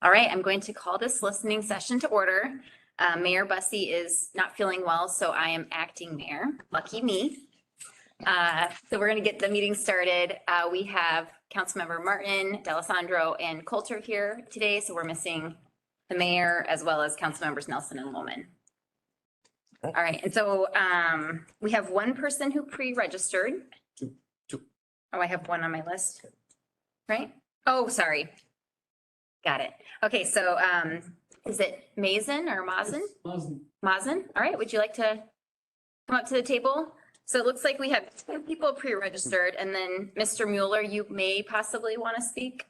All right, I'm going to call this listening session to order. Mayor Bussey is not feeling well, so I am acting mayor. Lucky me. So we're going to get the meeting started. We have Councilmember Martin, D'Alessandro, and Coulter here today, so we're missing the mayor as well as Councilmembers Nelson and Loman. All right, and so we have one person who pre-registered. Two. Oh, I have one on my list, right? Oh, sorry. Got it. Okay, so is it Mazen or Mazen? Mazen. All right, would you like to come up to the table? So it looks like we have two people pre-registered, and then Mr. Mueller, you may possibly want to speak.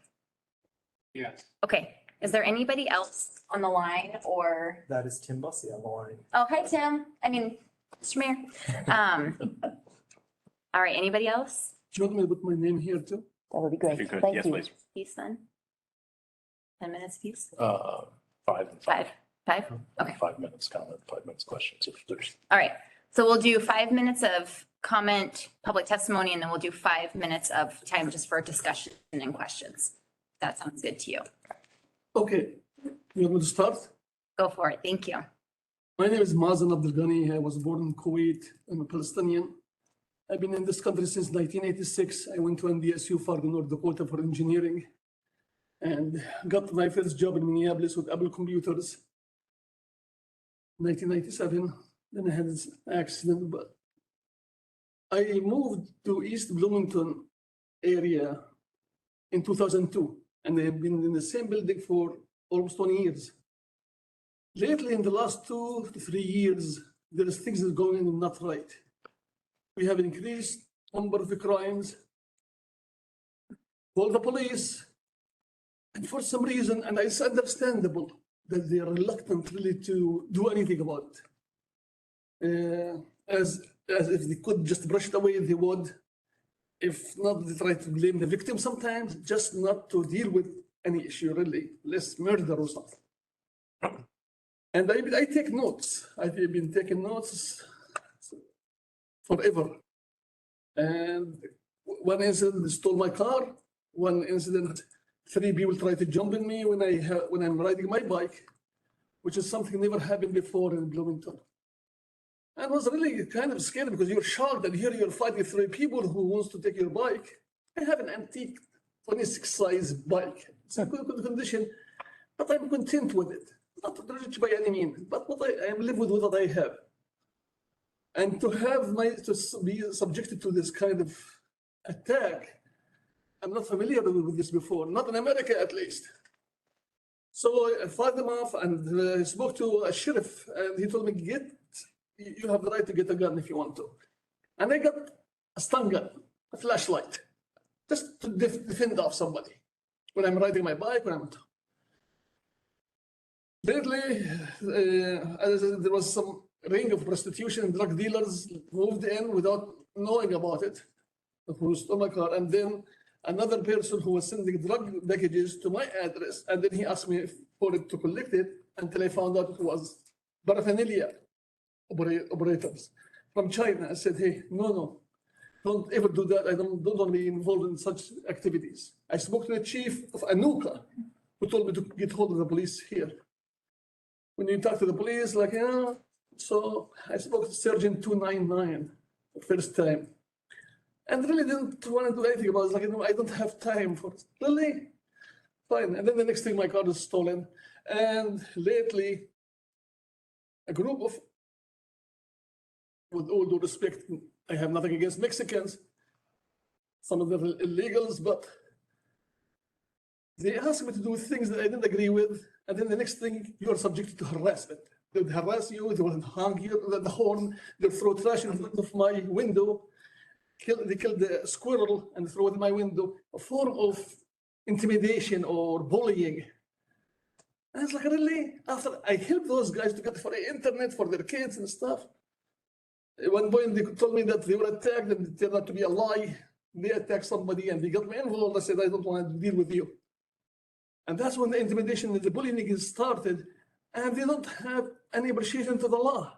Yes. Okay, is there anybody else on the line or? That is Tim Bussey on the line. Oh, hi, Tim. I mean, Mr. Mayor. All right, anybody else? Do you want me to put my name here too? That would be great. If you could, Thank yes, you. please. Peace then. 10 minutes, peace. 5 and 5. Five? Okay. 5 minutes comment, 5 minutes questions if there's. All right, so we'll do 5 minutes of comment, public testimony, and then we'll do 5 minutes of time just for discussion and questions. That sounds good to you. Okay, you want me to start? Go for it. Thank you. My name is Mazen Abdelghani. I was born in Kuwait. I'm a Palestinian. I've been in this country since 1986. I went to NDSU Fargo, North Dakota for engineering and got my first job in Minneapolis with Apple Computers. 1997, then I had this accident, but I moved to East Bloomington area in 2002, and I've been in the same building for almost 20 years. Lately, in the last 2 to 3 years, there is things that are going not right. We have increased number of crimes. Call the police, and for some reason, and it's understandable that they are reluctant really to do anything about it. As if they could just brush it away, they would. If not, they try to blame the victim sometimes, just not to deal with any issue really, less murder or something. And I take notes. I've been taking notes forever. And one incident, they stole my car. One incident, 3 people tried to jump in me when I'm riding my bike, which is something never happened before in Bloomington. And it was really kind of scary because you're shocked that here you're fighting 3 people who wants to take your bike. I have an antique 26 size bike. It's in good condition, but I'm content with it. Not rich by any means, but what I am live with what I have. And to be subjected to this kind of attack, I'm not familiar with this before, not in America at least. So I fired them off and spoke to a sheriff, and he told me, you have the right to get a gun if you want to. And I got a stun gun, a flashlight, just to defend off somebody when I'm riding my bike, when I'm. Lately, there was some ring of prostitution and drug dealers moved in without knowing about it, who stole my car, and then another person who was sending drug packages to my address, and then he asked me for it to collect it until I found out it was paraphernalia operators from China. I said, hey, no, don't ever do that. I don't want to be involved in such activities. I spoke to the chief of Anuka, who told me to get hold of the police here. When you talk to the police, like, yeah, so I spoke to Sergeant 299 the first time. And really didn't want to do anything about it. Like, I don't have time for it. Really? Fine. And then the next thing, my car is stolen. And lately, a group of, with all due respect, I have nothing against Mexicans, some of them are illegals, but they asked me to do things that I didn't agree with. And then the next thing, you are subjected to harassment. They would harass you, they would hang you at the horn, they would throw trash in front of my window. They killed the squirrel and throw it in my window, a form of intimidation or bullying. And it's like, really? After I helped those guys to get for the internet for their kids and stuff. At one point, they told me that they were attacked and it turned out to be a lie. They attacked somebody and they got me involved. I said, I don't want to deal with you. And that's when the intimidation and the bullying started. And they don't have any appreciation to the law.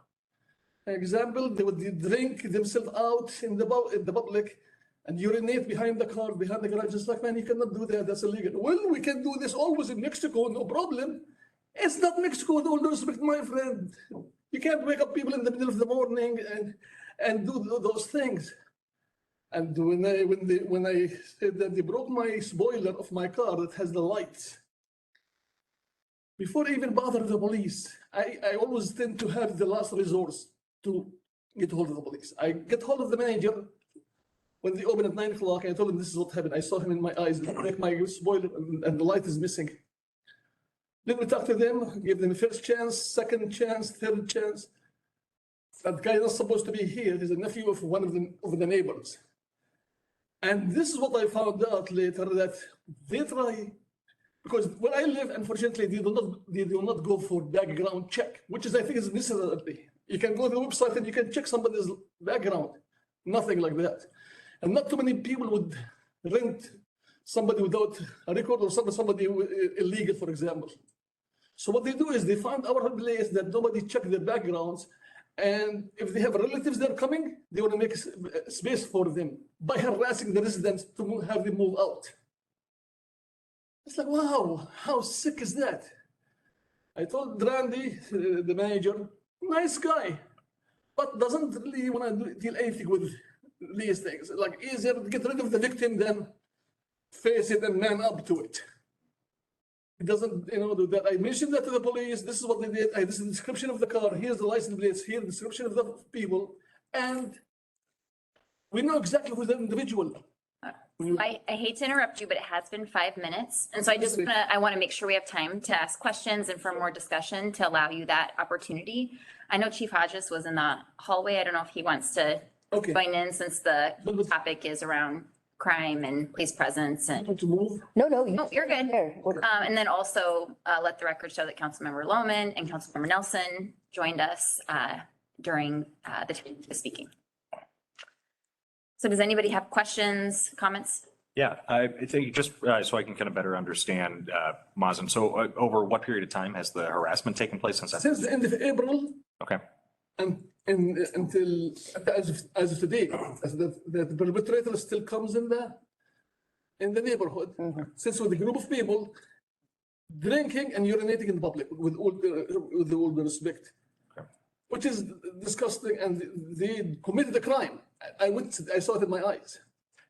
Example, they would drink themselves out in the public and urinate behind the car, behind the garage. It's like, man, you cannot do that. That's illegal. Well, we can do this always in Mexico, no problem. It's not Mexico, with all due respect, my friend. You can't wake up people in the middle of the morning and do those things. And when I said that they broke my spoiler of my car that has the lights, before I even bother the police, I always tend to have the last resource to get hold of the police. I get hold of the manager when they open at 9 o'clock. I told him this is what happened. I saw him in my eyes, break my spoiler, and the light is missing. Then we talk to them, give them a first chance, second chance, third chance. That guy is not supposed to be here. He's a nephew of one of the neighbors. And this is what I found out later, that they try, because where I live, unfortunately, they do not go for background check, which is, I think, is necessary. You can go to the website and you can check somebody's background. Nothing like that. And not too many people would rent somebody without a record or somebody illegal, for example. So what they do is they find our place that nobody checked their backgrounds. And if they have relatives that are coming, they want to make space for them by harassing the residents to have them move out. It's like, wow, how sick is that? I told Randy, the manager, nice guy, but doesn't really want to deal anything with these things. Like, easier to get rid of the victim than face it and man up to it. It doesn't, do that. I mentioned that to the police. This is what they did. This is the description of the car. Here's the license plates. Here's the description of the people. And we know exactly who's the individual. I hate to interrupt you, but it has been 5 minutes. And so I want to make sure we have time to ask questions and for more discussion to allow you that opportunity. I know Chief Hodges was in the hallway. I don't know if he wants to join in since the topic is around crime and police presence and. To move. No, No, you're good. There. And then also let the record show that Councilmember Lohman and Councilmember Nelson joined us during the speaking. So does anybody have questions, comments? Yeah, I think just so I can kind of better understand, Mazen, so over what period of time has the harassment taken place since that? Since the end of April. Okay. And until as of today, the perpetrator still comes in the neighborhood. Since with a group of people drinking and urinating in public with all the respect, which is disgusting, and they committed a crime. I saw it in my eyes.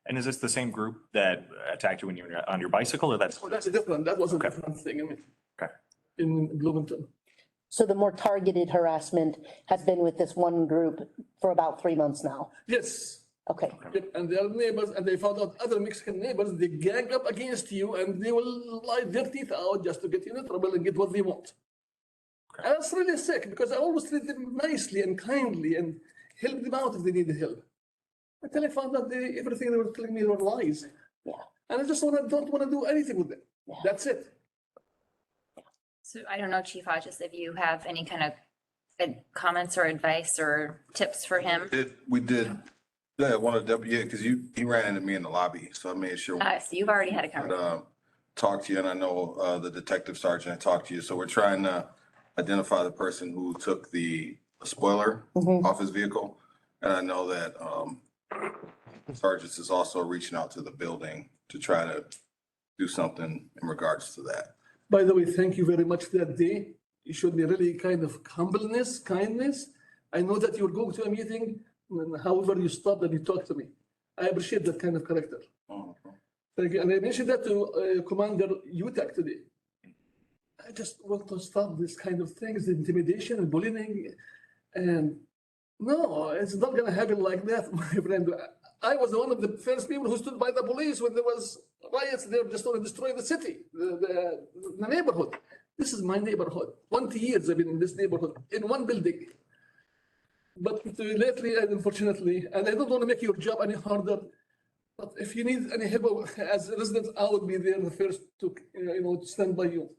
And is this the same group that attacked you when you were on your bicycle, or that's? Oh, that's a different. That was a different thing. I mean, Okay. in Bloomington. So the more targeted harassment has been with this one group for about 3 months now. Yes. Okay. Yep. And they are neighbors, and they found out other Mexican neighbors, they gang up against you, and they will lie their teeth out just to get you in trouble and get what they want. Okay. And that's really sick, because I always treat them nicely and kindly and help them out if they need help. Until I found out everything they were telling me were lies. Yeah. And I just don't want to do anything with them. Yeah. That's it. So I don't know, Chief Hodges, if you have any kind of comments or advice or tips for him. We did, yeah, one of the, because he ran into me in the lobby, so I made sure. So you've already had a conversation. I'd, talk to you, and I know the detective sergeant had talked to you, so we're trying to identify the person who took the spoiler off his vehicle. And I know that Sergeant is also reaching out to the building to try to do something in regards to that. By the way, thank you very much that day. You showed me really kind of humbleness, kindness. I know that you were going to a meeting, and however you stopped and you talked to me. I appreciate that kind of character. Thank you. And I mentioned that to Commander Utak today. I just want to stop this kind of things, the intimidation and bullying. And no, it's not going to happen like that, my friend. I was one of the first people who stood by the police when there was riots. They were just going to destroy the city, the neighborhood. This is my neighborhood. 20 years I've been in this neighborhood, in one building. But lately, unfortunately, and I don't want to make your job any harder, but if you need any help as residents, I would be there the first to, to stand by you.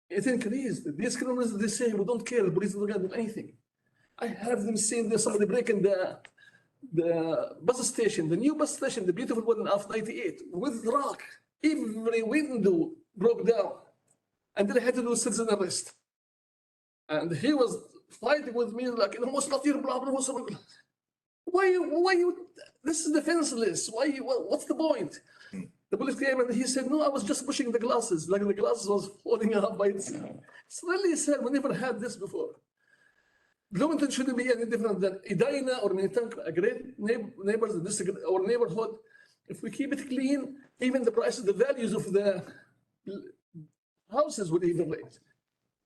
It increased. These criminals, they say, we don't care, the police don't do anything. I have them saying there's somebody breaking the bus station, the new bus station, the beautiful one of 98, with rock. Every window broke down. And then I had to do a citizen arrest. And he was fighting with me like, it was not your problem. What this is defenseless. What's the point? The police came and he said, no, I was just pushing the glasses, like the glasses was falling out by itself. It's really sad. We never had this before. Bloomington shouldn't be any different than Edina or Minnetonka, a great neighbors, district or neighborhood. If we keep it clean, even the prices, the values of the houses would even raise.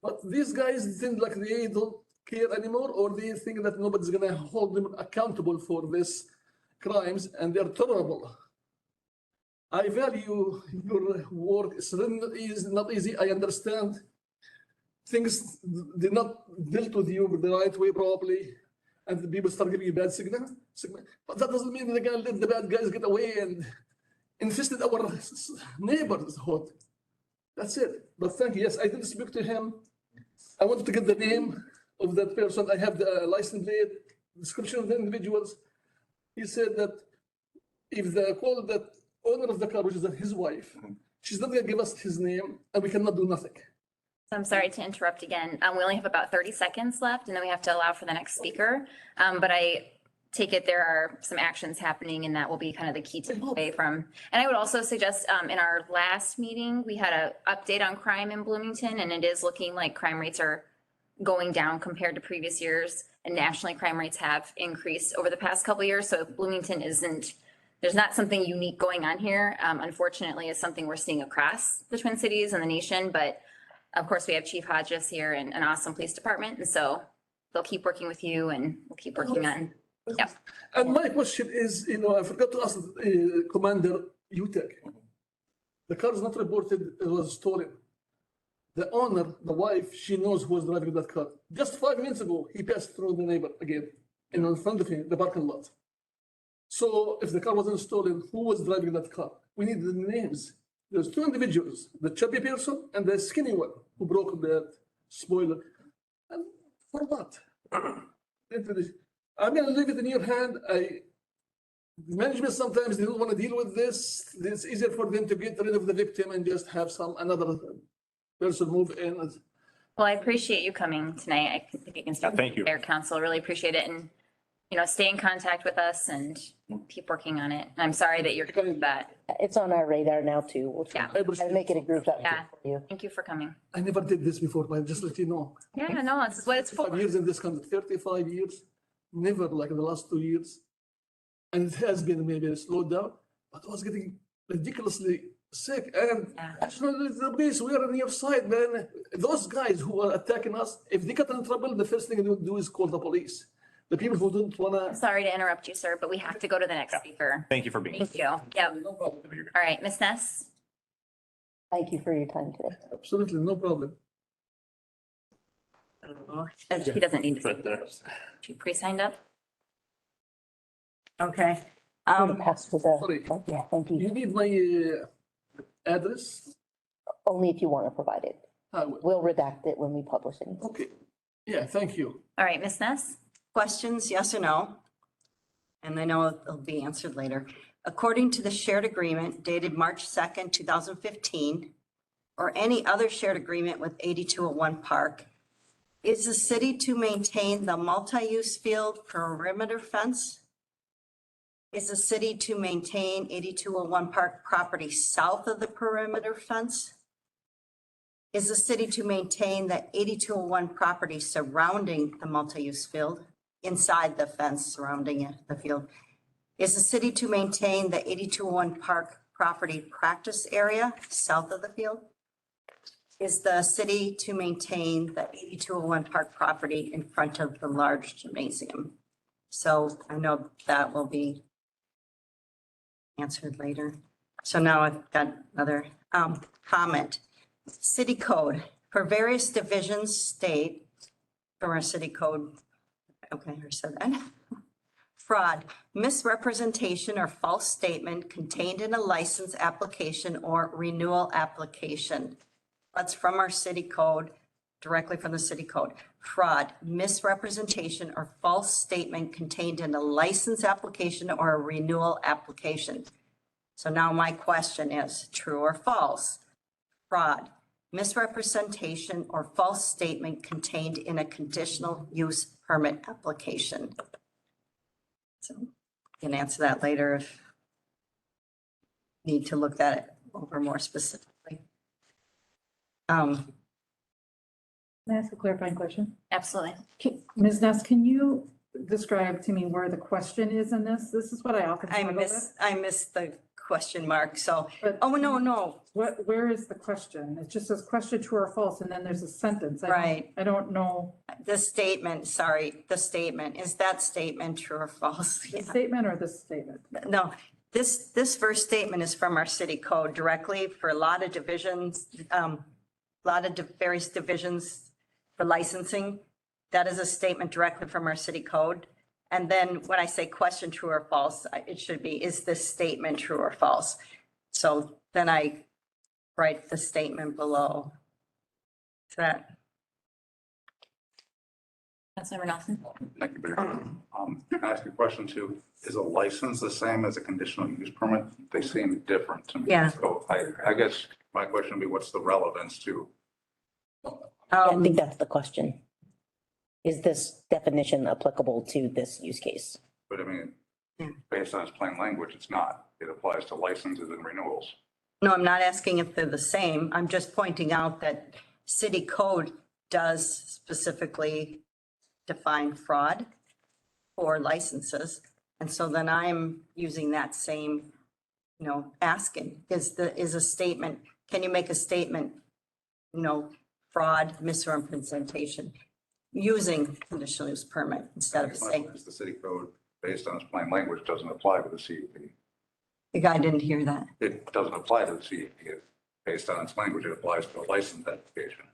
But these guys think like they don't care anymore, or they think that nobody's gonna hold them accountable for these crimes, and they're tolerable. I value your work. It's really not easy. I understand things did not dealt with you the right way probably, and the people start giving you bad signal. But that doesn't mean they're gonna let the bad guys get away and infested our neighborhood. That's it. But thank you. Yes, I did speak to him. I wanted to get the name of that person. I have the license plate, description of the individuals. He said that if the call that owner of the car, which is his wife, she's not gonna give us his name, and we cannot do nothing. I'm sorry to interrupt again. We only have about 30 seconds left and then we have to allow for the next speaker. But I take it there are some actions happening and that will be kind of the key takeaway from. And I would also suggest, in our last meeting, we had an update on crime in Bloomington and it is looking like crime rates are going down compared to previous years. And nationally, crime rates have increased over the past couple of years. So if Bloomington isn't, there's not something unique going on here. Unfortunately, it's something we're seeing across the Twin Cities and the nation, but of course, we have Chief Hodges here and an awesome police department. And so they'll keep working with you and we'll keep working on. Yep. And my question is, I forgot to ask Commander Utek. The car is not reported, it was stolen. The owner, the wife, she knows who was driving that car. Just 5 minutes ago, he passed through the neighbor again, and in front of him, the parking lot. So if the car wasn't stolen, who was driving that car? We need the names. There's two individuals, the chubby person and the skinny one who broke the spoiler. And for what? I'm gonna leave it in your hand. Management sometimes they don't want to deal with this. It's easier for them to get rid of the victim and just have another person move in. Well, I appreciate you coming tonight. I think you can start. Thank you. Mayor Council, really appreciate it. And, stay in contact with us and keep working on it. And I'm sorry that you're doing that. It's on our radar now too. We'll try Yeah. to make it a group effort Yeah. for you. Thank you for coming. I never did this before, but just let you know. Yeah, no, this is what it's for. 5 years in this country, 35 years, never like in the last 2 years. And it has been maybe slowed down, but I was getting ridiculously sick. And Yeah. actually, the police, we are on your side, man. Those guys who are attacking us, if they get in trouble, the first thing they would do is call the police. The people who don't I'm wanna. sorry to interrupt you, sir, but we have to go to the next speaker. Thank you for being. Thank you. Yep. No problem. All right, Ms. Ness. Thank you for your time today. Absolutely, no problem. He doesn't need to say. She pre-signed up. Okay. I'm gonna pass with Sorry. yeah, thank You you. need my address? Only if you want to provide it. I will. We'll redact it when we publish it. Okay. Yeah, thank you. All right, Ms. Ness. Questions, yes or no? And I know it'll be answered later. According to the shared agreement dated March 2nd, 2015, or any other shared agreement with 8201 Park, is the city to maintain the multi-use field perimeter fence? Is the city to maintain 8201 Park property south of the perimeter fence? Is the city to maintain the 8201 property surrounding the multi-use field, inside the fence surrounding it, the field? Is the city to maintain the 8201 Park property practice area south of the field? Is the city to maintain the 8201 Park property in front of the large gymnasium? So I know that will be answered later. So now I've got another comment. City code for various divisions state from our city code. Okay, I said that. Fraud, misrepresentation or false statement contained in a license application or renewal application. That's from our city code, directly from the city code. Fraud, misrepresentation or false statement contained in a license application or a renewal application. So now my question is, true or false? Fraud, misrepresentation or false statement contained in a conditional use permit application. So you can answer that later if need to look at it over more specifically. Can I ask a clarifying question? Absolutely. Ms. Ness, can you describe to me where the question is in this? This is what I often I struggle with. missed the question mark, so, But oh, no, where is the question? It just says question true or false, and then there's a sentence. Right. I don't know, the statement, is that statement true or false? the statement or this statement? No, this first statement is from our city code directly for a lot of divisions, various divisions for licensing. That is a statement directly from our city code. And then when I say question true or false, it should be, is this statement true or false? So then I write the statement below. Is that? Councilmember Nelson. Thank you, Mayor. Can I ask you a question too? Is a license the same as a conditional use permit? They seem different to me. Yeah. So I guess my question would be, what's the relevance to? I think that's the question. Is this definition applicable to this use case? But I mean, Yeah. based on its plain language, it's not. It applies to licenses and renewals. No, I'm not asking if they're the same. I'm just pointing out that city code does specifically define fraud for licenses. And so then I'm using that same, asking, is a statement, can you make a statement, fraud, misrepresentation, using conditional use permit instead of saying, It's the city code, based on its plain language, doesn't apply to the CUP. the guy didn't hear that. It doesn't apply to the CUP. Based on its language, it applies to a license application.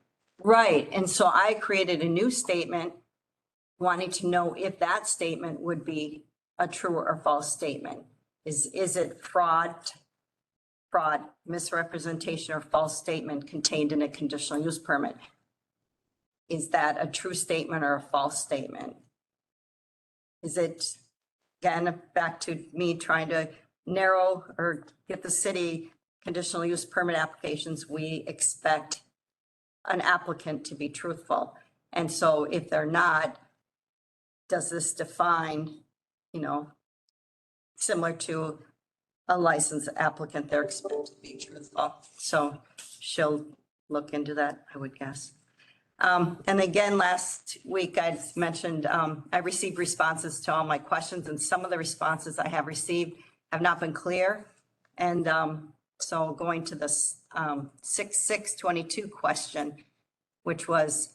Right, and so I created a new statement wanting to know if that statement would be a true or false statement. Is it fraud, misrepresentation, or false statement contained in a conditional use permit? Is that a true statement or a false statement? Is it, again, back to me trying to narrow or get the city conditional use permit applications, we expect an applicant to be truthful. And so if they're not, does this define, similar to a licensed applicant, they're expected to be truthful. So she'll look into that, I would guess. And again, last week I mentioned, I received responses to all my questions, and some of the responses I have received have not been clear. And so going to the 6622 question, which was,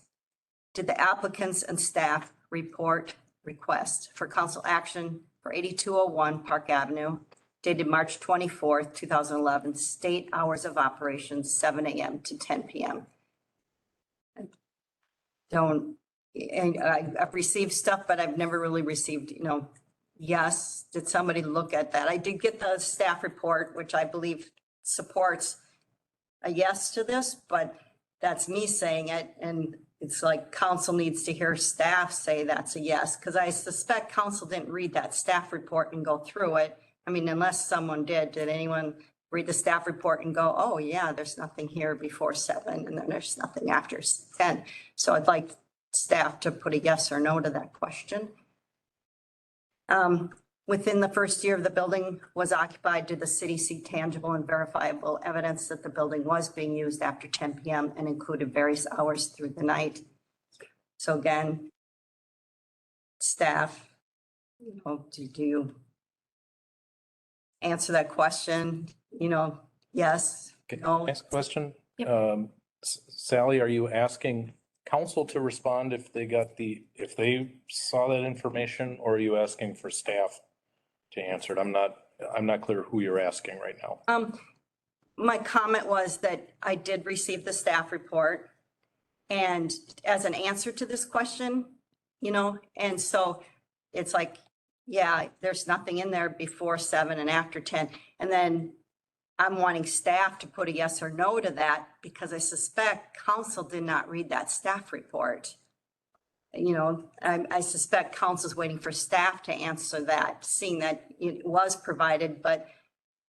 did the applicants and staff report request for council action for 8201 Park Avenue dated March 24th, 2011, state hours of operation, 7 a.m. to 10 p.m. I've received stuff, but I've never really received, yes, did somebody look at that? I did get the staff report, which I believe supports a yes to this, but that's me saying it. And it's like council needs to hear staff say that's a yes, because I suspect council didn't read that staff report and go through it. I mean, unless someone did anyone read the staff report and go, oh yeah, there's nothing here before 7 and then there's nothing after 10. So I'd like staff to put a yes or no to that question. Within the first year of the building was occupied, did the city see tangible and verifiable evidence that the building was being used after 10 p.m. and included various hours through the night? So again, staff, do you answer that question? Yes, Can no. I ask a question? Yep. Sally, are you asking council to respond if they saw that information, or are you asking for staff to answer it? I'm not clear who you're asking right now. My comment was that I did receive the staff report, and as an answer to this question, and so it's like, yeah, there's nothing in there before 7 and after 10. And then I'm wanting staff to put a yes or no to that, because I suspect council did not read that staff report. I suspect council's waiting for staff to answer that, seeing that it was provided. But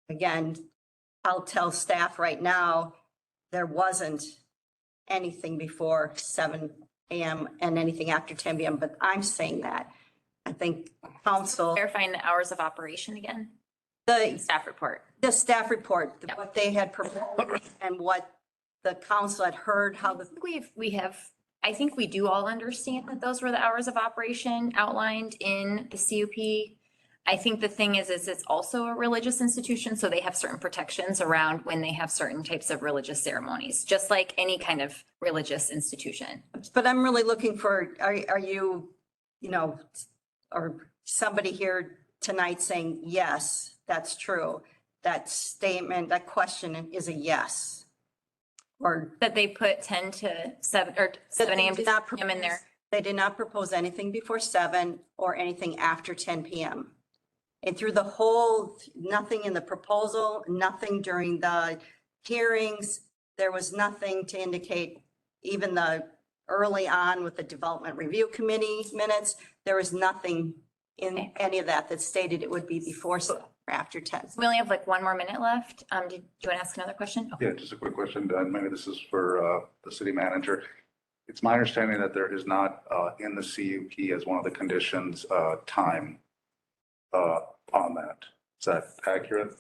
again, I'll tell staff right now, there wasn't anything before 7 a.m. and anything after 10 p.m., but I'm saying that. I think council, Clarifying the hours of operation again, the staff report. staff report, Yep. what they had proposed and what the council had heard, how the, I think we do all understand that those were the hours of operation outlined in the CUP. I think the thing is it's also a religious institution, so they have certain protections around when they have certain types of religious ceremonies, just like any kind of religious institution. but I'm really looking for, are you, you know, or somebody here tonight saying, yes, that's true. That statement, that question is a yes. Or That they put 10 to 7 or 7 a.m. to 7 p.m. in there. they did not propose anything before 7 or anything after 10 p.m. And through the whole, nothing in the proposal, nothing during the hearings, there was nothing to indicate, even the early on with the Development Review Committee minutes, there was nothing in any of that that stated it would be before 7 or after 10. We only have like 1 more minute left. Do you want to ask another question? Okay. Yeah, just a quick question. Maybe this is for the city manager. It's my understanding that there is not in the CUP as one of the conditions, time on that. Is that accurate?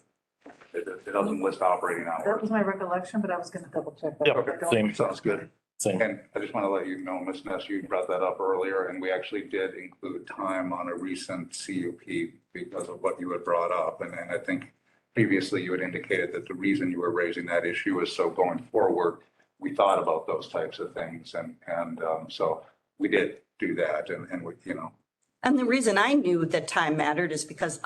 It doesn't list operating That hours. was my recollection, but I was gonna double check that. Yep, I don't- same, Sounds good. same. And I just want to let you know, Ms. Ness, you brought that up earlier, and we actually did include time on a recent CUP because of what you had brought up. And I think previously you had indicated that the reason you were raising that issue is so going forward, we thought about those types of things. And so we did do that and we, you know. And the reason I knew that time mattered is because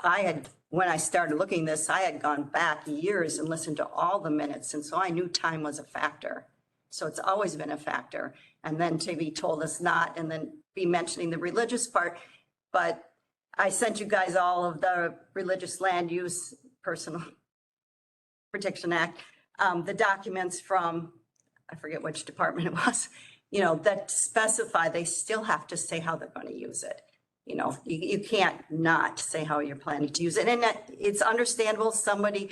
when I started looking this, I had gone back years and listened to all the minutes. And so I knew time was a factor. So it's always been a factor. And then to be told us not, and then be mentioning the religious part. But I sent you guys all of the Religious Land Use Personal Protection Act, the documents from, I forget which department it was, you know, that specify they still have to say how they're going to use it. You know, you can't not say how you're planning to use it. And it's understandable somebody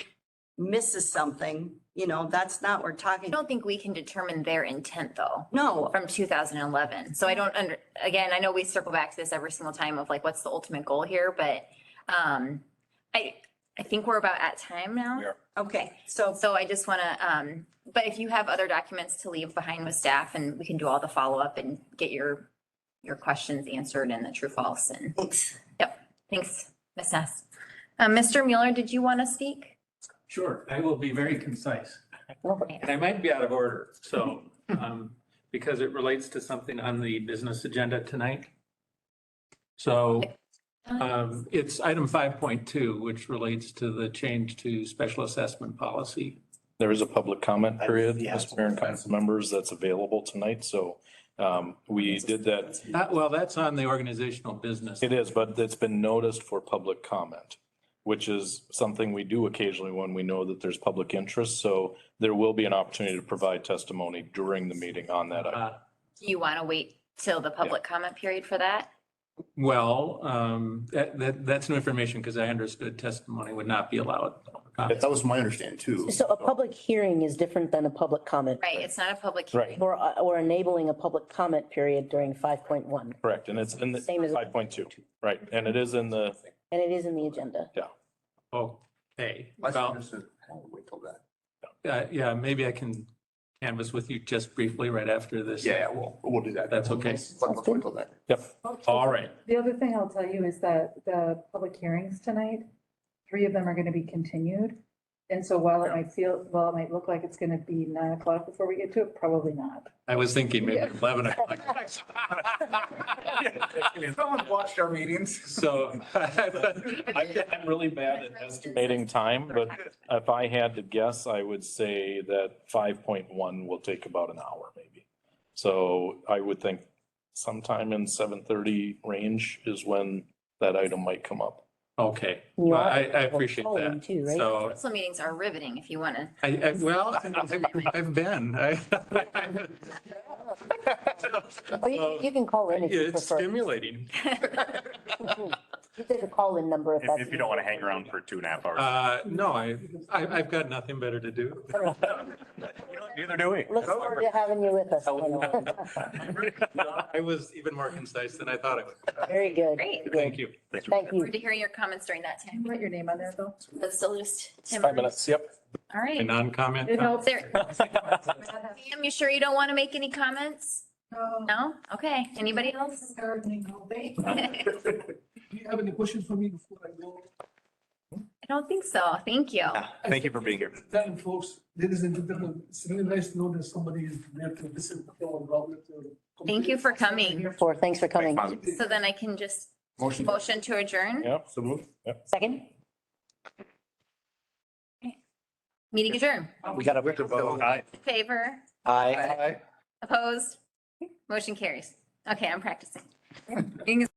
misses something, you know, that's not what we're I talking. don't think we can determine their intent though. No, From 2011. So I don't again, I know we circle back to this every single time of like, what's the ultimate goal here? But I think we're about at time now. We are. okay, so So I just want to, but if you have other documents to leave behind with staff and we can do all the follow-up and get your questions answered and the true false and, thanks. yep, thanks, Ms. Ness. Mr. Mueller, did you want to speak? Sure, I will be very concise. Okay. And I might be out of order, so, because it relates to something on the business agenda tonight. So, it's item 5.2, which relates to the change to special assessment policy. There is a public comment period, Yeah. Mr. Mayor and council members, that's available tonight. So we did that. Well, that's on the organizational business. It is, but it's been noticed for public comment, which is something we do occasionally when we know that there's public interest. So there will be an opportunity to provide testimony during the meeting on that item. Do you want to wait till the public comment period for that? Well, that's new information because I understood testimony would not be allowed. That was my understanding too. So a public hearing is different than a public comment. Right, it's not a public Right. hearing. We're enabling a public comment period during 5.1, Correct. And it's in the Same as- 5.2, right? And it is in the, and it is in the agenda. Okay, I well, understood. Wait till that. yeah, maybe I can canvass with you just briefly right after this. Yeah, we'll do that. That's okay. Let's wait till that. yep. All right. The other thing I'll tell you is that the public hearings tonight, 3 of them are going to be continued. And so while it might look like it's going to be 9 o'clock before we get to it, probably not. I was thinking maybe 11 o'clock. Someone watched our meetings. So. I'm really bad at estimating time, but if I had to guess, I would say that 5.1 will take about an hour maybe. So I would think sometime in 7:30 range is when that item might come up. Okay, You well, are- I appreciate polling that. too, right? So, Council meetings are riveting if you want to. I've been. Or you can call in if you It's prefer. stimulating. There's a call-in number if that's. If you don't want to hang around for 2.5 hours. No, I've got nothing better to do. Neither do we. Look forward to having you with us. I was even more concise than I thought I would. Very good. Great. Thank you. Thank Forward you. to hearing your comments during that time. Write your name on there though. But still just. It's 5 minutes, yep. All A right. non-comment. It helps. There, Sam, you sure you don't want to make any comments? No? Okay. Anybody else? Gardening all day. I Do you have any questions for me before I go? don't think so. Thank you. Thank you for being here. Then, folks, ladies and gentlemen, it's really nice to know that somebody is there to listen to our problem. Thank you for coming. Thanks for coming. So then I can just Motion. motion to adjourn. Yep, so move. Yep. Second? Meeting adjourned. We got to vote. Favor? Aye. Opposed? Motion carries. Okay, I'm practicing. Meeting is